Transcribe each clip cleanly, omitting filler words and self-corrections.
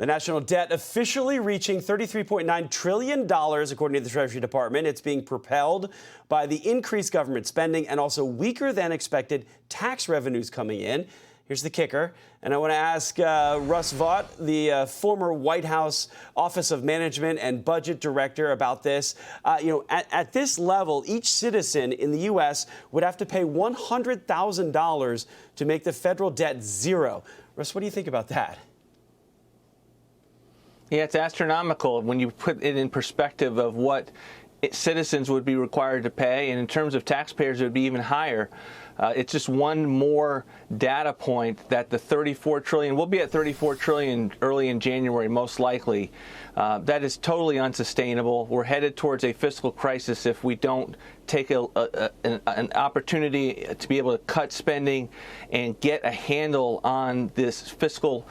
The national debt officially reaching $33.9 trillion, according to the Treasury Department. It's being propelled by the increased government spending and also weaker than expected tax revenues coming in. Here's the kicker. And I want to ask Russ Vought, the former White House Office of Management and Budget Director, about this. At this level, each citizen in the U.S. would have to pay $100,000 to make the federal debt zero. Russ, what do you think about that? Yeah, it's astronomical when you put it in perspective of what citizens would be required to pay, and in terms of taxpayers, it would be even higher. It's just one more data point that the $34 trillion, we'll be at $34 trillion early in January, most likely. That is totally unsustainable. We're headed towards a fiscal crisis if we don't take an opportunity to be able to cut spending and get a handle on this fiscal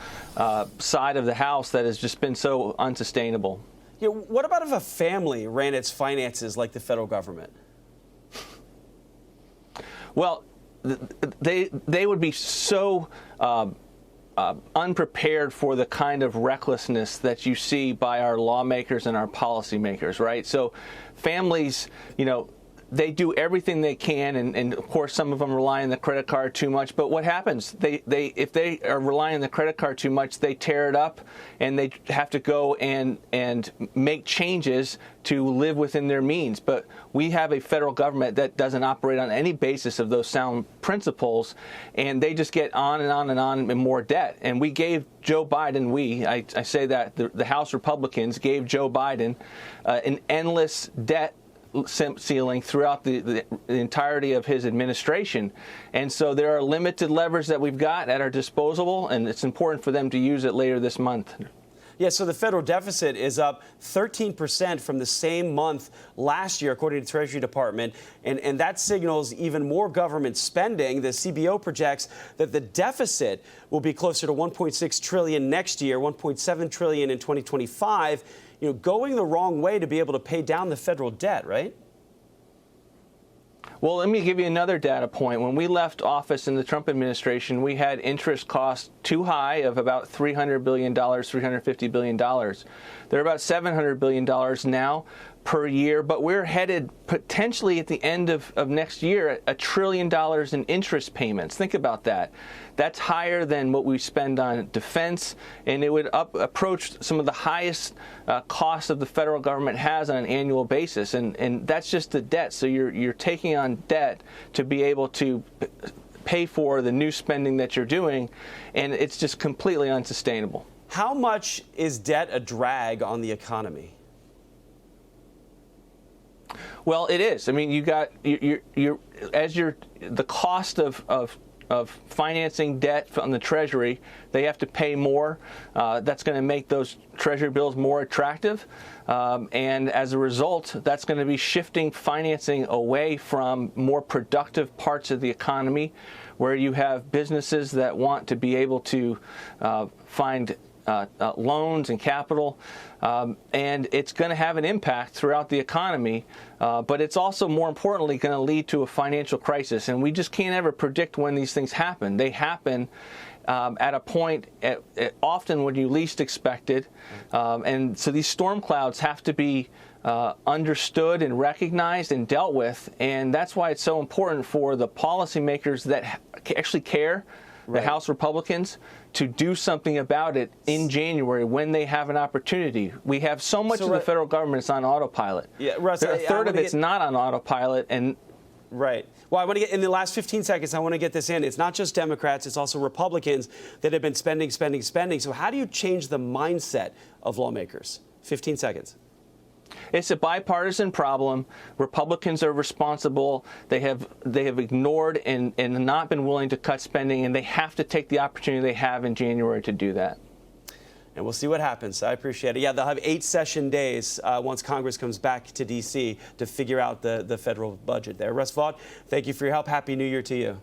side of the house that has just been so unsustainable. Yeah, what about if a family ran its finances like the federal government? Well, they would be so unprepared for the kind of recklessness that you see by our lawmakers and our policymakers, right? So families, they do everything they can, and of course some of them rely on the credit card too much. But what happens? If they are relying on the credit card too much, they tear it up, and they have to go and make changes to live within their means. But we have a federal government that doesn't operate on any basis of those sound principles, and they just get on and on and on in more debt. And we gave Joe Biden, I say that the House Republicans gave Joe Biden an endless debt ceiling throughout the entirety of his administration. And so there are limited levers that we've got at our disposal, and it's important for them to use it later this month. Yeah, so the federal deficit is up 13% from the same month last year, according to the Treasury Department, and that signals even more government spending. The CBO projects that the deficit will be closer to $1.6 trillion next year, $1.7 trillion in 2025. Going the wrong way to be able to pay down the federal debt, right? Well, let me give you another data point. When we left office in the Trump administration, we had interest costs too high of about $300 billion, $350 billion. They're about $700 billion now per year, but we're headed potentially at the end of next year $1 trillion in interest payments. Think about that. That's higher than what we spend on defense, and it would approach some of the highest costs of the federal government has on an annual basis, and that's just the debt. So you're taking on debt to be able to pay for the new spending that you're doing, and it's just completely unsustainable. How much is debt a drag on the economy? Well, it is. I mean, the cost of financing debt from the Treasury, they have to pay more. That's going to make those Treasury bills more attractive. And as a result, that's going to be shifting financing away from more productive parts of the economy, where you have businesses that want to be able to find loans and capital, and it's going to have an impact throughout the economy, but it's also, more importantly, going to lead to a financial crisis, and we just can't ever predict when these things happen. They happen at a point, often when you least expect it, and so these storm clouds have to be understood and recognized and dealt with, and that's why it's so important for the policymakers that actually care, the House Republicans, to do something about it in January when they have an opportunity. We have so much of the federal government is on autopilot. Yeah, Russ, a third of it's not on autopilot, and right. Well, I want to get in the last 15 seconds. I want to get this in. It's not just Democrats; it's also Republicans that have been spending. So, how do you change the mindset of lawmakers? 15 seconds. It's a bipartisan problem. Republicans are responsible. They have ignored and not been willing to cut spending, and they have to take the opportunity they have in January to do that. And we'll see what happens. I appreciate it. Yeah, they'll have 8 session days once Congress comes back to D.C. to figure out the federal budget there. Russ Vought, thank you for your help. Happy New Year to you.